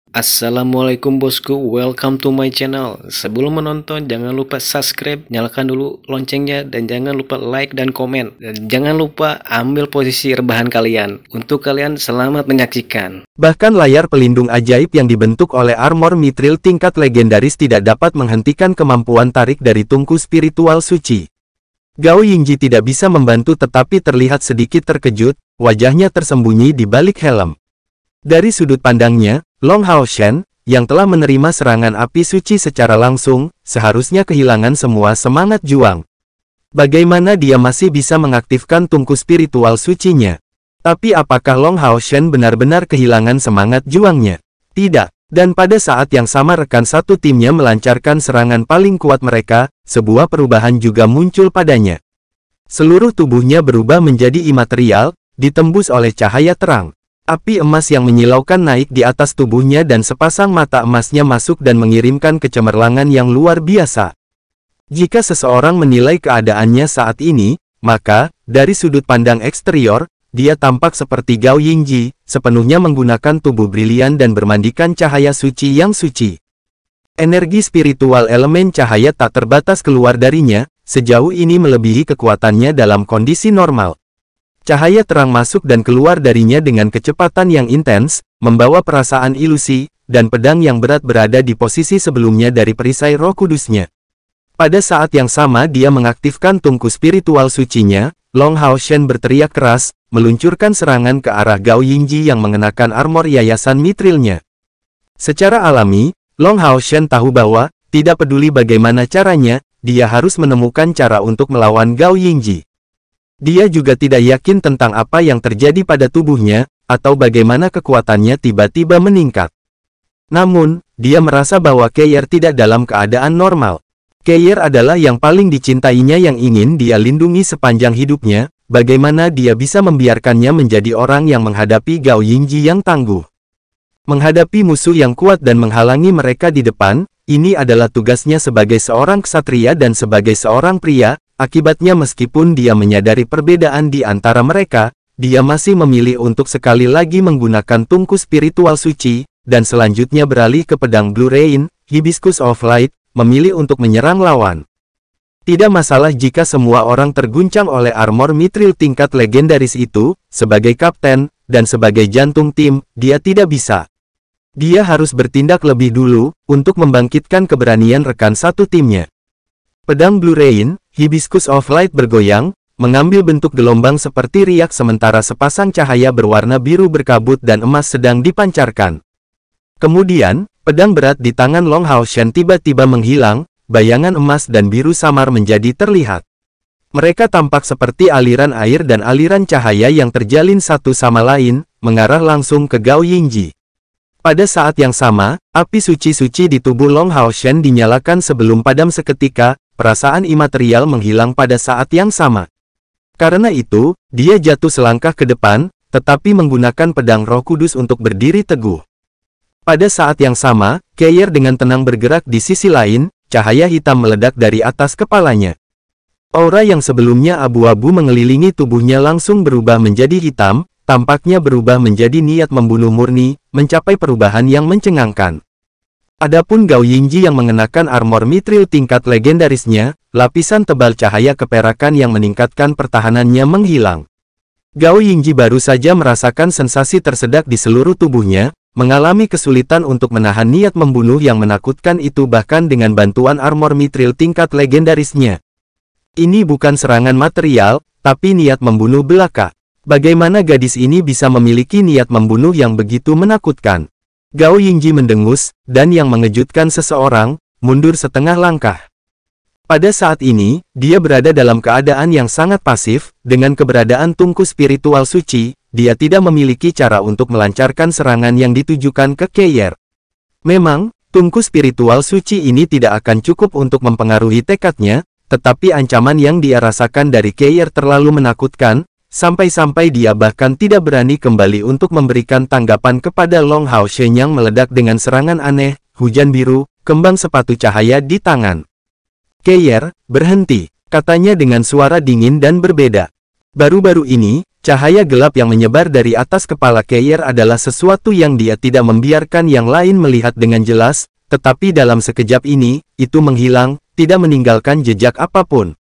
Assalamualaikum bosku, welcome to my channel. Sebelum menonton, jangan lupa subscribe, nyalakan dulu loncengnya, dan jangan lupa like dan komen. Dan jangan lupa ambil posisi rebahan kalian. Untuk kalian selamat menyaksikan. Bahkan layar pelindung ajaib yang dibentuk oleh armor mithril tingkat legendaris tidak dapat menghentikan kemampuan tarik dari tungku spiritual suci. Gao Yingji tidak bisa membantu tetapi terlihat sedikit terkejut, wajahnya tersembunyi di balik helm. Dari sudut pandangnya, Long Hao Shen, yang telah menerima serangan api suci secara langsung, seharusnya kehilangan semua semangat juang. Bagaimana dia masih bisa mengaktifkan tungku spiritual sucinya? Tapi apakah Long Hao Shen benar-benar kehilangan semangat juangnya? Tidak. Dan pada saat yang sama rekan satu timnya melancarkan serangan paling kuat mereka, sebuah perubahan juga muncul padanya. Seluruh tubuhnya berubah menjadi imaterial, ditembus oleh cahaya terang. Api emas yang menyilaukan naik di atas tubuhnya dan sepasang mata emasnya masuk dan mengirimkan kecemerlangan yang luar biasa. Jika seseorang menilai keadaannya saat ini, maka, dari sudut pandang eksterior, dia tampak seperti Gao Yingji, sepenuhnya menggunakan tubuh brilian dan bermandikan cahaya suci yang suci. Energi spiritual elemen cahaya tak terbatas keluar darinya, sejauh ini melebihi kekuatannya dalam kondisi normal. Cahaya terang masuk dan keluar darinya dengan kecepatan yang intens, membawa perasaan ilusi, dan pedang yang berat berada di posisi sebelumnya dari perisai Roh Kudusnya. Pada saat yang sama dia mengaktifkan tungku spiritual sucinya, Long Hao Shen berteriak keras, meluncurkan serangan ke arah Gao Yingji yang mengenakan armor yayasan mitrilnya. Secara alami, Long Hao Shen tahu bahwa, tidak peduli bagaimana caranya, dia harus menemukan cara untuk melawan Gao Yingji. Dia juga tidak yakin tentang apa yang terjadi pada tubuhnya, atau bagaimana kekuatannya tiba-tiba meningkat. Namun, dia merasa bahwa Keir tidak dalam keadaan normal. Keir adalah yang paling dicintainya yang ingin dia lindungi sepanjang hidupnya, bagaimana dia bisa membiarkannya menjadi orang yang menghadapi Gao Yingji yang tangguh. Menghadapi musuh yang kuat dan menghalangi mereka di depan, ini adalah tugasnya sebagai seorang ksatria dan sebagai seorang pria. Akibatnya meskipun dia menyadari perbedaan di antara mereka, dia masih memilih untuk sekali lagi menggunakan tungku spiritual suci, dan selanjutnya beralih ke pedang Blue Rain, Hibiscus of Light, memilih untuk menyerang lawan. Tidak masalah jika semua orang terguncang oleh armor mithril tingkat legendaris itu, sebagai kapten, dan sebagai jantung tim, dia tidak bisa. Dia harus bertindak lebih dulu, untuk membangkitkan keberanian rekan satu timnya. Pedang Blue Rain, Hibiscus of Light bergoyang, mengambil bentuk gelombang seperti riak sementara sepasang cahaya berwarna biru berkabut dan emas sedang dipancarkan. Kemudian, pedang berat di tangan Long Hao Shen tiba-tiba menghilang, bayangan emas dan biru samar menjadi terlihat. Mereka tampak seperti aliran air dan aliran cahaya yang terjalin satu sama lain, mengarah langsung ke Gao Yingji. Pada saat yang sama, api suci-suci di tubuh Long Hao Shen dinyalakan sebelum padam seketika. Perasaan imaterial menghilang pada saat yang sama. Karena itu, dia jatuh selangkah ke depan, tetapi menggunakan pedang Roh Kudus untuk berdiri teguh. Pada saat yang sama, Keir dengan tenang bergerak di sisi lain, cahaya hitam meledak dari atas kepalanya. Aura yang sebelumnya abu-abu mengelilingi tubuhnya langsung berubah menjadi hitam, tampaknya berubah menjadi niat membunuh murni, mencapai perubahan yang mencengangkan. Adapun Gao Yingji yang mengenakan armor mithril tingkat legendarisnya, lapisan tebal cahaya keperakan yang meningkatkan pertahanannya menghilang. Gao Yingji baru saja merasakan sensasi tersedak di seluruh tubuhnya, mengalami kesulitan untuk menahan niat membunuh yang menakutkan itu bahkan dengan bantuan armor mithril tingkat legendarisnya. Ini bukan serangan material, tapi niat membunuh belaka. Bagaimana gadis ini bisa memiliki niat membunuh yang begitu menakutkan? Gao Yingji mendengus, dan yang mengejutkan seseorang, mundur setengah langkah. Pada saat ini, dia berada dalam keadaan yang sangat pasif, dengan keberadaan tungku spiritual suci, dia tidak memiliki cara untuk melancarkan serangan yang ditujukan ke Keir. Memang, tungku spiritual suci ini tidak akan cukup untuk mempengaruhi tekadnya, tetapi ancaman yang dia rasakan dari Keir terlalu menakutkan, sampai-sampai dia bahkan tidak berani kembali untuk memberikan tanggapan kepada Long Hao Shen yang meledak dengan serangan aneh, hujan biru, kembang sepatu cahaya di tangan. Keir, berhenti, katanya dengan suara dingin dan berbeda. Baru-baru ini, Cahaya gelap yang menyebar dari atas kepala Keir adalah sesuatu yang dia tidak membiarkan yang lain melihat dengan jelas, tetapi dalam sekejap ini, itu menghilang, tidak meninggalkan jejak apapun.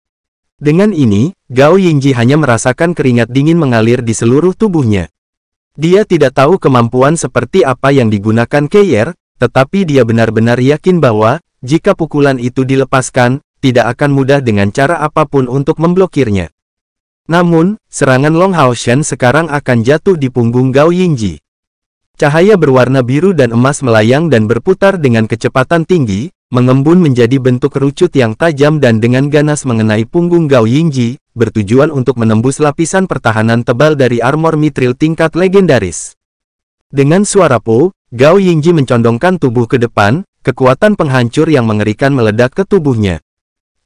Dengan ini, Gao Yingji hanya merasakan keringat dingin mengalir di seluruh tubuhnya. Dia tidak tahu kemampuan seperti apa yang digunakan Keir, tetapi dia benar-benar yakin bahwa, jika pukulan itu dilepaskan, tidak akan mudah dengan cara apapun untuk memblokirnya. Namun, serangan Long Hao Shen sekarang akan jatuh di punggung Gao Yingji. Cahaya berwarna biru dan emas melayang dan berputar dengan kecepatan tinggi, mengembun menjadi bentuk kerucut yang tajam dan dengan ganas mengenai punggung Gao Yingji, bertujuan untuk menembus lapisan pertahanan tebal dari armor mithril tingkat legendaris. Dengan suara po, Gao Yingji mencondongkan tubuh ke depan, kekuatan penghancur yang mengerikan meledak ke tubuhnya.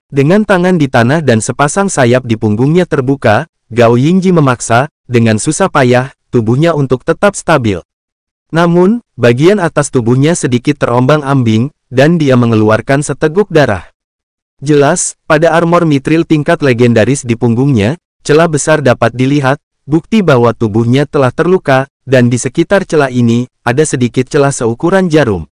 Dengan tangan di tanah dan sepasang sayap di punggungnya terbuka, Gao Yingji memaksa, dengan susah payah, tubuhnya untuk tetap stabil. Namun, bagian atas tubuhnya sedikit terombang-ambing, dan dia mengeluarkan seteguk darah. Jelas, pada armor mithril tingkat legendaris di punggungnya, celah besar dapat dilihat, bukti bahwa tubuhnya telah terluka, dan di sekitar celah ini, ada sedikit celah seukuran jarum.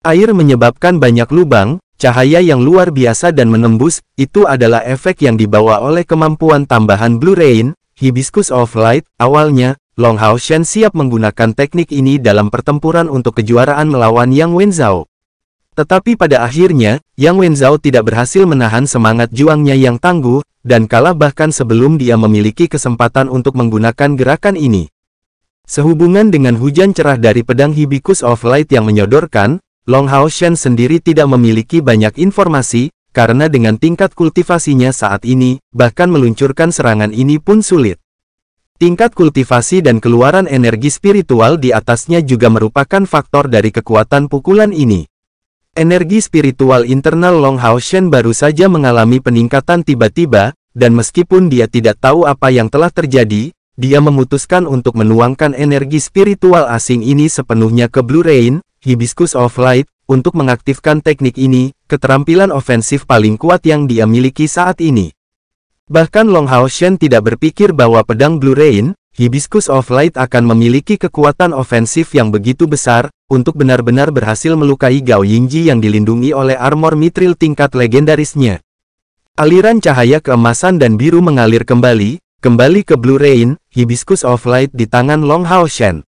Air menyebabkan banyak lubang, cahaya yang luar biasa dan menembus, itu adalah efek yang dibawa oleh kemampuan tambahan Blue Rain, Hibiscus of Light. Awalnya, Long Hao Shen siap menggunakan teknik ini dalam pertempuran untuk kejuaraan melawan Yang Wenzhao. Tetapi pada akhirnya, Yang Wenzhao tidak berhasil menahan semangat juangnya yang tangguh, dan kalah bahkan sebelum dia memiliki kesempatan untuk menggunakan gerakan ini. Sehubungan dengan hujan cerah dari pedang Hibiscus of Light yang menyodorkan, Long Hao Shen sendiri tidak memiliki banyak informasi, karena dengan tingkat kultivasinya saat ini, bahkan meluncurkan serangan ini pun sulit. Tingkat kultivasi dan keluaran energi spiritual di atasnya juga merupakan faktor dari kekuatan pukulan ini. Energi spiritual internal Long Hao Shen baru saja mengalami peningkatan tiba-tiba, dan meskipun dia tidak tahu apa yang telah terjadi, dia memutuskan untuk menuangkan energi spiritual asing ini sepenuhnya ke Blue Rain, Hibiscus of Light, untuk mengaktifkan teknik ini, keterampilan ofensif paling kuat yang dia miliki saat ini. Bahkan Long Hao Shen tidak berpikir bahwa pedang Blue Rain, Hibiscus of Light akan memiliki kekuatan ofensif yang begitu besar, untuk benar-benar berhasil melukai Gao Yingji yang dilindungi oleh armor mithril tingkat legendarisnya. Aliran cahaya keemasan dan biru mengalir kembali ke Blue Rain, Hibiscus of Light di tangan Long Hao Shen.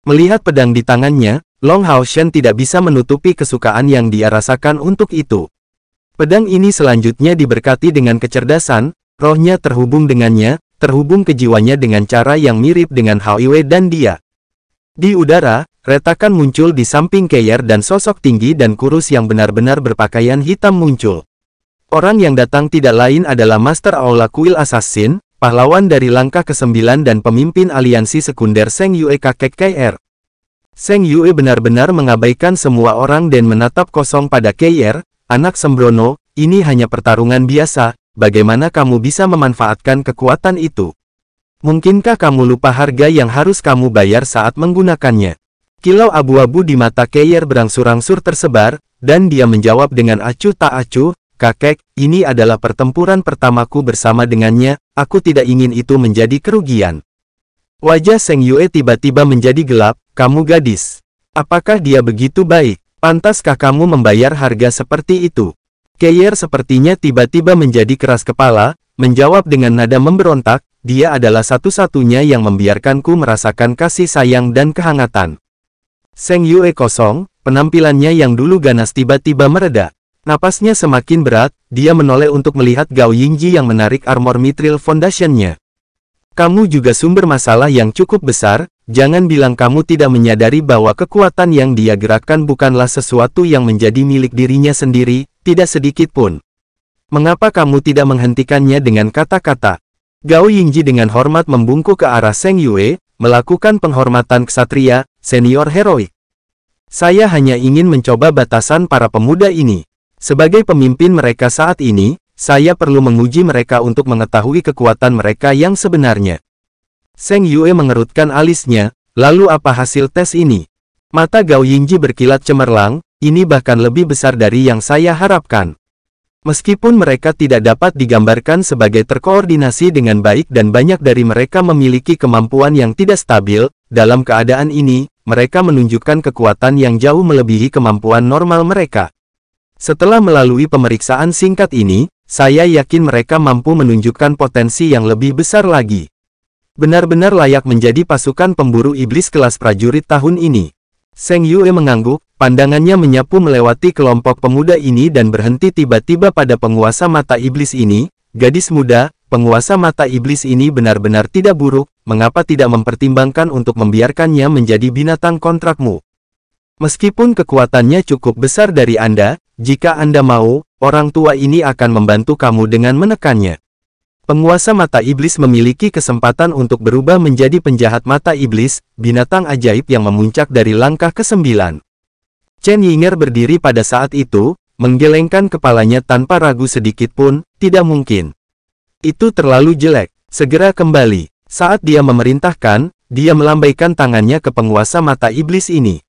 Melihat pedang di tangannya, Long Hao Shen tidak bisa menutupi kesukaan yang dia rasakan untuk itu. Pedang ini selanjutnya diberkati dengan kecerdasan, rohnya terhubung dengannya, terhubung ke jiwanya dengan cara yang mirip dengan Hao Wei dan dia. Di udara, retakan muncul di samping Keir dan sosok tinggi dan kurus yang benar-benar berpakaian hitam muncul. Orang yang datang tidak lain adalah Master Aula Kuil Assassin, pahlawan dari langkah ke-9 dan pemimpin aliansi sekunder Seng Yue kakek Keir. Seng Yue benar-benar mengabaikan semua orang dan menatap kosong pada Keir, anak sembrono, ini hanya pertarungan biasa, bagaimana kamu bisa memanfaatkan kekuatan itu? Mungkinkah kamu lupa harga yang harus kamu bayar saat menggunakannya? Kilau abu-abu di mata Keir berangsur-angsur tersebar, dan dia menjawab dengan acuh tak acuh, kakek, ini adalah pertempuran pertamaku bersama dengannya, aku tidak ingin itu menjadi kerugian. Wajah Seng Yue tiba-tiba menjadi gelap, kamu gadis. Apakah dia begitu baik? Pantaskah kamu membayar harga seperti itu? Keir sepertinya tiba-tiba menjadi keras kepala, menjawab dengan nada memberontak, dia adalah satu-satunya yang membiarkanku merasakan kasih sayang dan kehangatan. Seng Yue kosong, penampilannya yang dulu ganas tiba-tiba mereda. Napasnya semakin berat, dia menoleh untuk melihat Gao Yingji yang menarik armor mithril foundation-nya. Kamu juga sumber masalah yang cukup besar, jangan bilang kamu tidak menyadari bahwa kekuatan yang dia gerakkan bukanlah sesuatu yang menjadi milik dirinya sendiri, tidak sedikit pun. Mengapa kamu tidak menghentikannya dengan kata-kata? Gao Yingji dengan hormat membungkuk ke arah Seng Yue, melakukan penghormatan ksatria, senior heroik. Saya hanya ingin mencoba batasan para pemuda ini. Sebagai pemimpin mereka saat ini, saya perlu menguji mereka untuk mengetahui kekuatan mereka yang sebenarnya. Seng Yue mengerutkan alisnya, lalu apa hasil tes ini? Mata Gao Yingji berkilat cemerlang, ini bahkan lebih besar dari yang saya harapkan. Meskipun mereka tidak dapat digambarkan sebagai terkoordinasi dengan baik dan banyak dari mereka memiliki kemampuan yang tidak stabil, dalam keadaan ini, mereka menunjukkan kekuatan yang jauh melebihi kemampuan normal mereka. Setelah melalui pemeriksaan singkat ini, saya yakin mereka mampu menunjukkan potensi yang lebih besar lagi. Benar-benar layak menjadi pasukan pemburu iblis kelas prajurit tahun ini. Seng Yue mengangguk, pandangannya menyapu melewati kelompok pemuda ini dan berhenti tiba-tiba pada penguasa mata iblis ini. Gadis muda, penguasa mata iblis ini benar-benar tidak buruk, mengapa tidak mempertimbangkan untuk membiarkannya menjadi binatang kontrakmu? Meskipun kekuatannya cukup besar dari Anda, jika Anda mau, orang tua ini akan membantu kamu dengan menekannya. Penguasa mata iblis memiliki kesempatan untuk berubah menjadi penjahat mata iblis, binatang ajaib yang memuncak dari langkah ke-9. Chen Yinger berdiri pada saat itu, menggelengkan kepalanya tanpa ragu sedikit pun, tidak mungkin. Itu terlalu jelek, segera kembali. Saat dia memerintahkan, dia melambaikan tangannya ke penguasa mata iblis ini.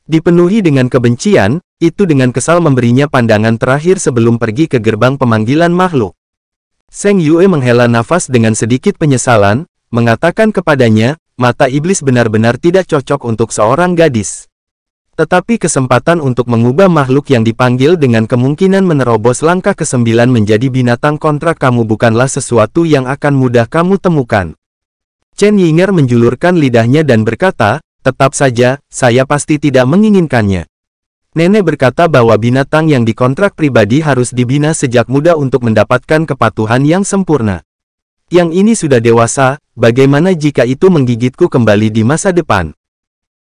Dipenuhi dengan kebencian, itu dengan kesal memberinya pandangan terakhir sebelum pergi ke gerbang pemanggilan makhluk. Seng Yue menghela nafas dengan sedikit penyesalan, mengatakan kepadanya, mata iblis benar-benar tidak cocok untuk seorang gadis. Tetapi kesempatan untuk mengubah makhluk yang dipanggil dengan kemungkinan menerobos langkah ke-9 menjadi binatang kontrak kamu bukanlah sesuatu yang akan mudah kamu temukan. Chen Yinger menjulurkan lidahnya dan berkata, tetap saja, saya pasti tidak menginginkannya. Nenek berkata bahwa binatang yang dikontrak pribadi harus dibina sejak muda untuk mendapatkan kepatuhan yang sempurna. Yang ini sudah dewasa, bagaimana jika itu menggigitku kembali di masa depan?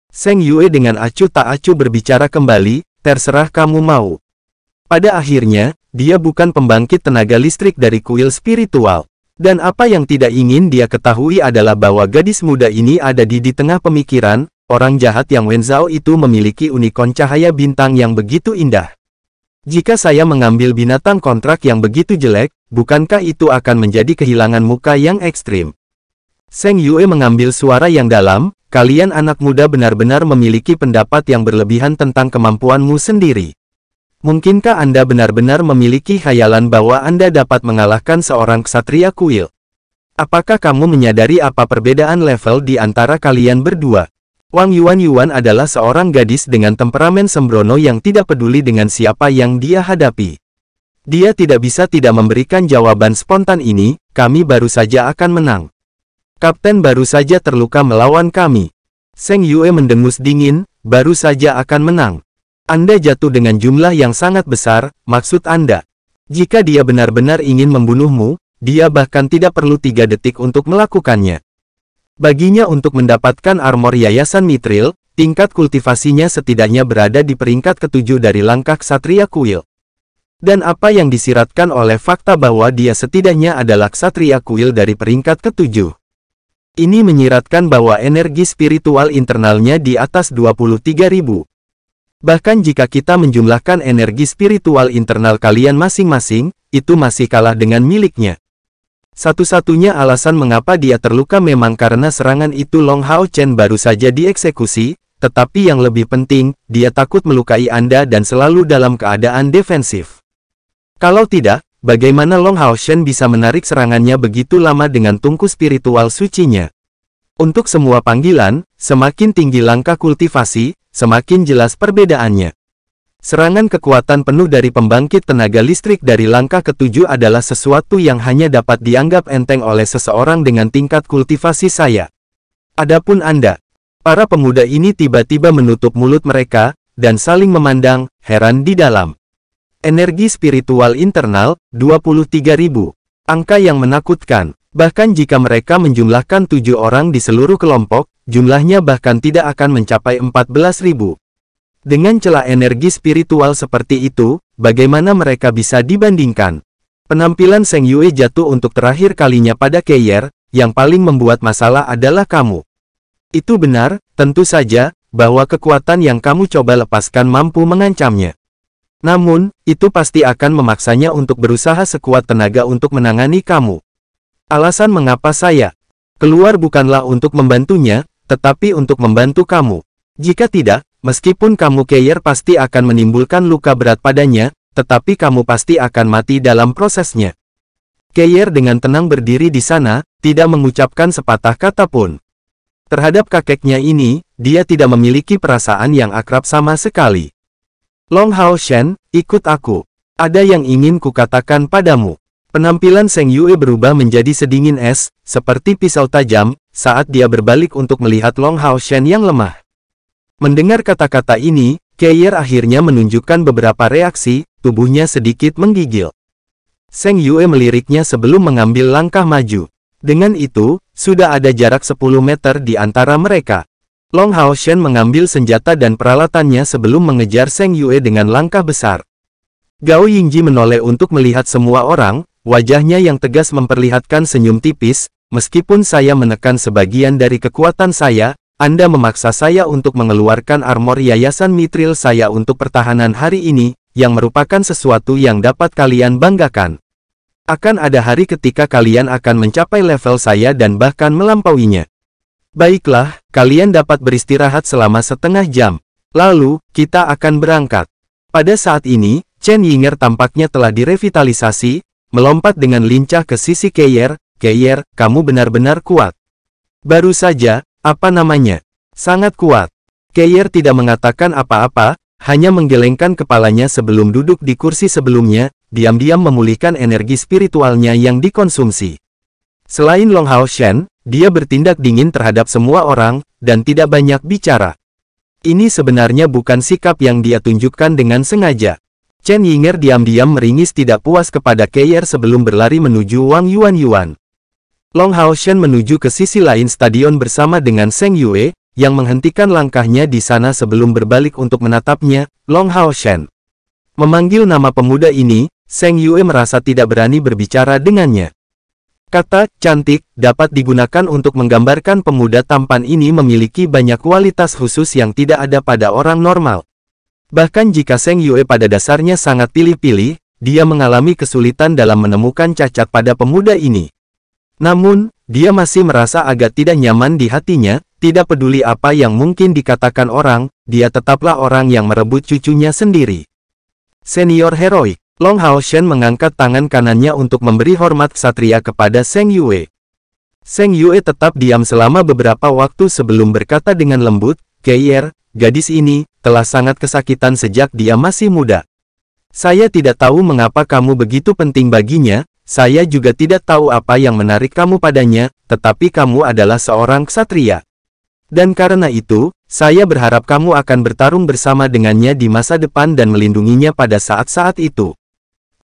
Seng Yue dengan acuh tak acuh berbicara kembali, terserah kamu mau. Pada akhirnya, dia bukan pembangkit tenaga listrik dari kuil spiritual. Dan apa yang tidak ingin dia ketahui adalah bahwa gadis muda ini ada di tengah pemikiran, orang jahat yang Wenzhao itu memiliki unikon cahaya bintang yang begitu indah. Jika saya mengambil binatang kontrak yang begitu jelek, bukankah itu akan menjadi kehilangan muka yang ekstrim? Seng Yue mengambil suara yang dalam, kalian anak muda benar-benar memiliki pendapat yang berlebihan tentang kemampuanmu sendiri. Mungkinkah Anda benar-benar memiliki khayalan bahwa Anda dapat mengalahkan seorang ksatria kuil? Apakah kamu menyadari apa perbedaan level di antara kalian berdua? Wang Yuan adalah seorang gadis dengan temperamen sembrono yang tidak peduli dengan siapa yang dia hadapi. Dia tidak bisa tidak memberikan jawaban spontan ini, kami baru saja akan menang. Kapten baru saja terluka melawan kami. Seng Yue mendengus dingin, baru saja akan menang. Anda jatuh dengan jumlah yang sangat besar, maksud Anda. Jika dia benar-benar ingin membunuhmu, dia bahkan tidak perlu 3 detik untuk melakukannya. Baginya untuk mendapatkan armor Yayasan Mithril, tingkat kultivasinya setidaknya berada di peringkat ke-7 dari langkah ksatria kuil. Dan apa yang disiratkan oleh fakta bahwa dia setidaknya adalah ksatria kuil dari peringkat ke-7. Ini menyiratkan bahwa energi spiritual internalnya di atas 23.000. Bahkan jika kita menjumlahkan energi spiritual internal kalian masing-masing, itu masih kalah dengan miliknya. Satu-satunya alasan mengapa dia terluka memang karena serangan itu Long Hao Chen baru saja dieksekusi, tetapi yang lebih penting, dia takut melukai Anda dan selalu dalam keadaan defensif. Kalau tidak, bagaimana Long Hao Chen bisa menarik serangannya begitu lama dengan tungku spiritual sucinya? Untuk semua panggilan, semakin tinggi langkah kultivasi, semakin jelas perbedaannya. Serangan kekuatan penuh dari pembangkit tenaga listrik dari langkah ke-7 adalah sesuatu yang hanya dapat dianggap enteng oleh seseorang dengan tingkat kultivasi saya. Adapun Anda, para pemuda ini tiba-tiba menutup mulut mereka, dan saling memandang, heran di dalam. Energi spiritual internal, 23.000. Angka yang menakutkan. Bahkan jika mereka menjumlahkan 7 orang di seluruh kelompok, jumlahnya bahkan tidak akan mencapai 14.000. Dengan celah energi spiritual seperti itu, bagaimana mereka bisa dibandingkan? Penampilan Seng Yue jatuh untuk terakhir kalinya pada Keyer, yang paling membuat masalah adalah kamu. Itu benar, tentu saja, bahwa kekuatan yang kamu coba lepaskan mampu mengancamnya. Namun, itu pasti akan memaksanya untuk berusaha sekuat tenaga untuk menangani kamu. Alasan mengapa saya keluar bukanlah untuk membantunya, tetapi untuk membantu kamu. Jika tidak, meskipun kamu Keyer pasti akan menimbulkan luka berat padanya, tetapi kamu pasti akan mati dalam prosesnya. Keir dengan tenang berdiri di sana, tidak mengucapkan sepatah kata pun. Terhadap kakeknya ini, dia tidak memiliki perasaan yang akrab sama sekali. Long Hao Shen, ikut aku. Ada yang ingin kukatakan padamu. Penampilan Seng Yue berubah menjadi sedingin es, seperti pisau tajam, saat dia berbalik untuk melihat Long Hao Shen yang lemah. Mendengar kata-kata ini, Keir akhirnya menunjukkan beberapa reaksi, tubuhnya sedikit menggigil. Seng Yue meliriknya sebelum mengambil langkah maju. Dengan itu, sudah ada jarak 10 meter di antara mereka. Long Hao Shen mengambil senjata dan peralatannya sebelum mengejar Seng Yue dengan langkah besar. Gao Yingji menoleh untuk melihat semua orang, wajahnya yang tegas memperlihatkan senyum tipis. Meskipun saya menekan sebagian dari kekuatan saya, Anda memaksa saya untuk mengeluarkan armor yayasan Mithril saya untuk pertahanan hari ini, yang merupakan sesuatu yang dapat kalian banggakan. Akan ada hari ketika kalian akan mencapai level saya dan bahkan melampauinya. Baiklah, kalian dapat beristirahat selama setengah jam. Lalu, kita akan berangkat. Pada saat ini, Chen Yinger tampaknya telah direvitalisasi, melompat dengan lincah ke sisi Keir. Keir, kamu benar-benar kuat. Baru saja, apa namanya? Sangat kuat. Keir tidak mengatakan apa-apa, hanya menggelengkan kepalanya sebelum duduk di kursi sebelumnya, diam-diam memulihkan energi spiritualnya yang dikonsumsi. Selain Long Hao Shen, dia bertindak dingin terhadap semua orang, dan tidak banyak bicara. Ini sebenarnya bukan sikap yang dia tunjukkan dengan sengaja. Chen Yinger diam-diam meringis tidak puas kepada Keir sebelum berlari menuju Wang Yuan. Long Hao Shen menuju ke sisi lain stadion bersama dengan Seng Yue, yang menghentikan langkahnya di sana sebelum berbalik untuk menatapnya. Long Hao Shen memanggil nama pemuda ini, Seng Yue merasa tidak berani berbicara dengannya. Kata cantik dapat digunakan untuk menggambarkan pemuda tampan ini memiliki banyak kualitas khusus yang tidak ada pada orang normal. Bahkan jika Seng Yue pada dasarnya sangat pilih-pilih, dia mengalami kesulitan dalam menemukan cacat pada pemuda ini. Namun, dia masih merasa agak tidak nyaman di hatinya, tidak peduli apa yang mungkin dikatakan orang, dia tetaplah orang yang merebut cucunya sendiri. Senior heroik, Long Hao Shen mengangkat tangan kanannya untuk memberi hormat ksatria kepada Seng Yue. Seng Yue tetap diam selama beberapa waktu sebelum berkata dengan lembut, Keir, gadis ini, telah sangat kesakitan sejak dia masih muda. Saya tidak tahu mengapa kamu begitu penting baginya, saya juga tidak tahu apa yang menarik kamu padanya, tetapi kamu adalah seorang ksatria. Dan karena itu, saya berharap kamu akan bertarung bersama dengannya di masa depan dan melindunginya pada saat-saat itu.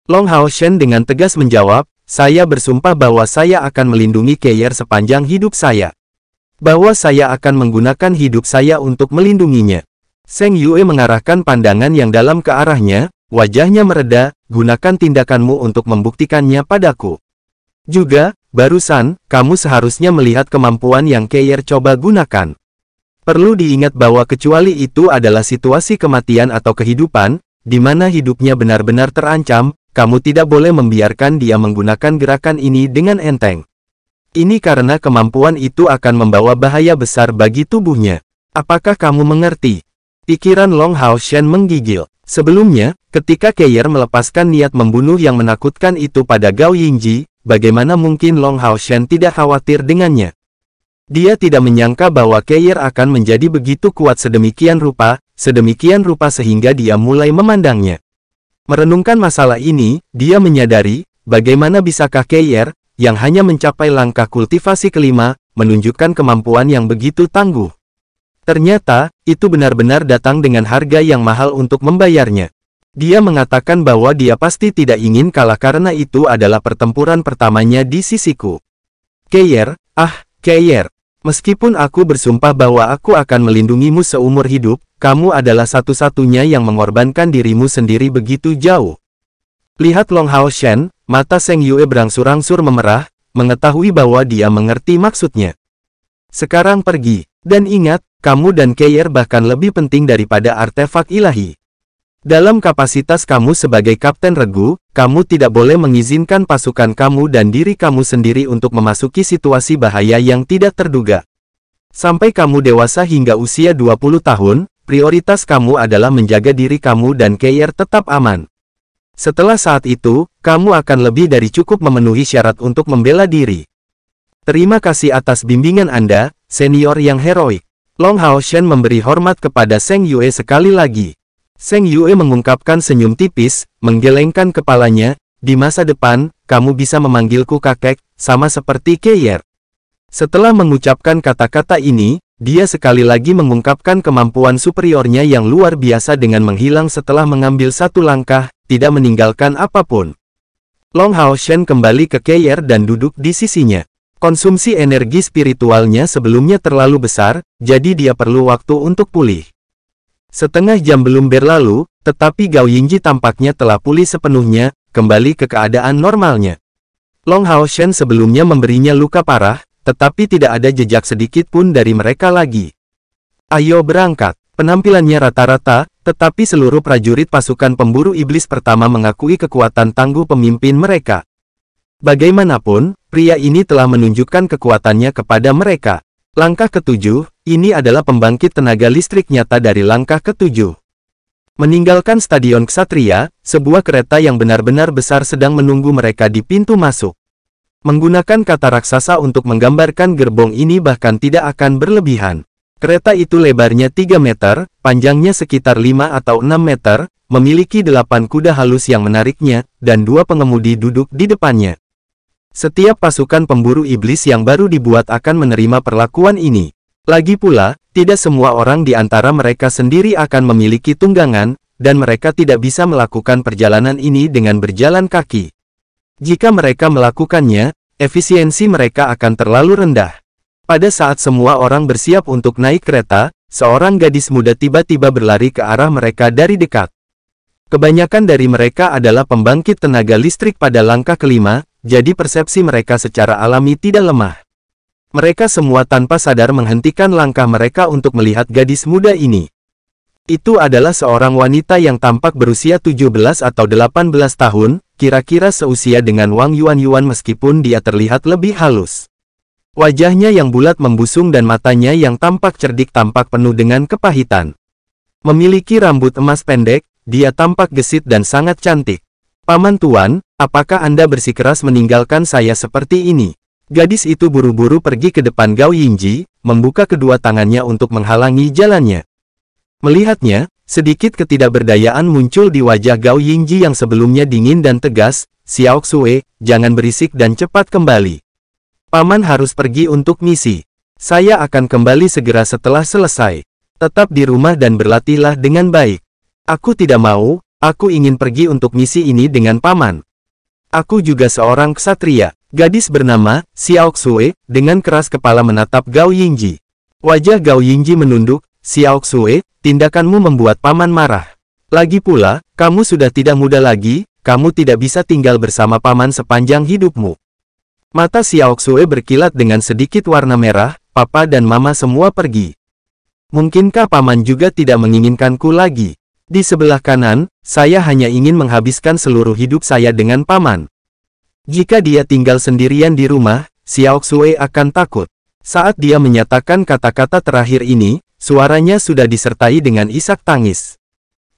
Long Hao Shen dengan tegas menjawab, saya bersumpah bahwa saya akan melindungi Keir sepanjang hidup saya. Bahwa saya akan menggunakan hidup saya untuk melindunginya. Seng Yue mengarahkan pandangan yang dalam ke arahnya, wajahnya mereda, gunakan tindakanmu untuk membuktikannya padaku. Juga, barusan, kamu seharusnya melihat kemampuan yang Keir coba gunakan. Perlu diingat bahwa kecuali itu adalah situasi kematian atau kehidupan, di mana hidupnya benar-benar terancam, kamu tidak boleh membiarkan dia menggunakan gerakan ini dengan enteng. Ini karena kemampuan itu akan membawa bahaya besar bagi tubuhnya. Apakah kamu mengerti? Pikiran Long Hao Shen menggigil. Sebelumnya, ketika Keir melepaskan niat membunuh yang menakutkan itu pada Gao Yingji, bagaimana mungkin Long Hao Shen tidak khawatir dengannya? Dia tidak menyangka bahwa Keir akan menjadi begitu kuat sedemikian rupa sehingga dia mulai memandangnya. Merenungkan masalah ini, dia menyadari, bagaimana bisakah Keir, yang hanya mencapai langkah kultivasi kelima, menunjukkan kemampuan yang begitu tangguh. Ternyata, itu benar-benar datang dengan harga yang mahal untuk membayarnya. Dia mengatakan bahwa dia pasti tidak ingin kalah karena itu adalah pertempuran pertamanya di sisiku. Keir, Keir, meskipun aku bersumpah bahwa aku akan melindungimu seumur hidup, kamu adalah satu-satunya yang mengorbankan dirimu sendiri begitu jauh. Lihat Long Hao Shen, mata Seng Yue berangsur-angsur memerah, mengetahui bahwa dia mengerti maksudnya. Sekarang pergi, dan ingat, kamu dan Keir bahkan lebih penting daripada artefak ilahi. Dalam kapasitas kamu sebagai Kapten Regu, kamu tidak boleh mengizinkan pasukan kamu dan diri kamu sendiri untuk memasuki situasi bahaya yang tidak terduga. Sampai kamu dewasa hingga usia 20 tahun, prioritas kamu adalah menjaga diri kamu dan Keir tetap aman. Setelah saat itu, kamu akan lebih dari cukup memenuhi syarat untuk membela diri. Terima kasih atas bimbingan Anda, senior yang heroik. Long Hao Shen memberi hormat kepada Zheng Yue sekali lagi. Zheng Yue mengungkapkan senyum tipis, menggelengkan kepalanya. Di masa depan, kamu bisa memanggilku kakek, sama seperti Keir. Setelah mengucapkan kata-kata ini, dia sekali lagi mengungkapkan kemampuan superiornya yang luar biasa dengan menghilang setelah mengambil satu langkah, tidak meninggalkan apapun. Long Hao Shen kembali ke Keir dan duduk di sisinya. Konsumsi energi spiritualnya sebelumnya terlalu besar, jadi dia perlu waktu untuk pulih. Setengah jam belum berlalu, tetapi Gao Yingji tampaknya telah pulih sepenuhnya, kembali ke keadaan normalnya. Long Hao Shen sebelumnya memberinya luka parah, tetapi tidak ada jejak sedikit pun dari mereka lagi. Ayo berangkat. Penampilannya rata-rata, tetapi seluruh prajurit pasukan pemburu iblis pertama mengakui kekuatan tangguh pemimpin mereka. Bagaimanapun, pria ini telah menunjukkan kekuatannya kepada mereka. Langkah ketujuh, ini adalah pembangkit tenaga listrik nyata dari langkah ketujuh. Meninggalkan Stadion Ksatria, sebuah kereta yang benar-benar besar sedang menunggu mereka di pintu masuk. Menggunakan kata raksasa untuk menggambarkan gerbong ini bahkan tidak akan berlebihan. Kereta itu lebarnya 3 meter, panjangnya sekitar 5 atau 6 meter, memiliki 8 kuda halus yang menariknya, dan 2 pengemudi duduk di depannya. Setiap pasukan pemburu iblis yang baru dibuat akan menerima perlakuan ini. Lagi pula, tidak semua orang di antara mereka sendiri akan memiliki tunggangan, dan mereka tidak bisa melakukan perjalanan ini dengan berjalan kaki. Jika mereka melakukannya, efisiensi mereka akan terlalu rendah. Pada saat semua orang bersiap untuk naik kereta, seorang gadis muda tiba-tiba berlari ke arah mereka dari dekat. Kebanyakan dari mereka adalah pembangkit tenaga listrik pada langkah kelima, jadi persepsi mereka secara alami tidak lemah. Mereka semua tanpa sadar menghentikan langkah mereka untuk melihat gadis muda ini. Itu adalah seorang wanita yang tampak berusia 17 atau 18 tahun, kira-kira seusia dengan Wang Yuan meskipun dia terlihat lebih halus. Wajahnya yang bulat membusung dan matanya yang tampak cerdik tampak penuh dengan kepahitan. Memiliki rambut emas pendek, dia tampak gesit dan sangat cantik. Paman Tuan, apakah Anda bersikeras meninggalkan saya seperti ini? Gadis itu buru-buru pergi ke depan Gao Yingji, membuka kedua tangannya untuk menghalangi jalannya. Melihatnya, sedikit ketidakberdayaan muncul di wajah Gao Yingji yang sebelumnya dingin dan tegas. Xiao Xue, jangan berisik dan cepat kembali. Paman harus pergi untuk misi. Saya akan kembali segera setelah selesai. Tetap di rumah dan berlatihlah dengan baik. Aku tidak mau, aku ingin pergi untuk misi ini dengan paman. Aku juga seorang ksatria. Gadis bernama Xiao Xue dengan keras kepala menatap Gao Yingji. Wajah Gao Yingji menunduk. Xiao Xue, tindakanmu membuat paman marah. Lagi pula, kamu sudah tidak muda lagi, kamu tidak bisa tinggal bersama paman sepanjang hidupmu. Mata Xiao Xue berkilat dengan sedikit warna merah. Papa dan mama semua pergi. Mungkinkah paman juga tidak menginginkanku lagi? Di sebelah kanan, saya hanya ingin menghabiskan seluruh hidup saya dengan paman. Jika dia tinggal sendirian di rumah, Xiao Xue akan takut. Saat dia menyatakan kata-kata terakhir ini, suaranya sudah disertai dengan isak tangis.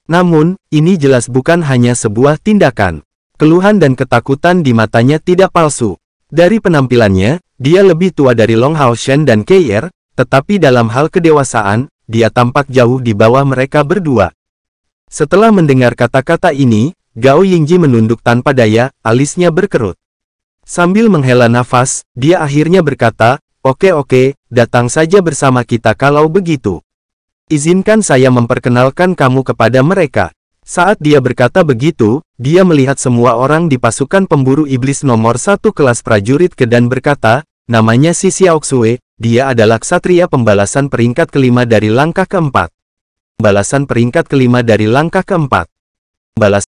Namun, ini jelas bukan hanya sebuah tindakan. Keluhan dan ketakutan di matanya tidak palsu. Dari penampilannya, dia lebih tua dari Long Hao Shen dan Keir, tetapi dalam hal kedewasaan, dia tampak jauh di bawah mereka berdua. Setelah mendengar kata-kata ini, Gao Yingji menunduk tanpa daya, alisnya berkerut. Sambil menghela nafas, dia akhirnya berkata, Oke, datang saja bersama kita kalau begitu. Izinkan saya memperkenalkan kamu kepada mereka. Saat dia berkata begitu, dia melihat semua orang di pasukan pemburu iblis nomor 1 kelas prajurit dan berkata, namanya si Xiao Xue, dia adalah ksatria pembalasan peringkat kelima dari langkah keempat. Balasan peringkat kelima dari langkah keempat. Balas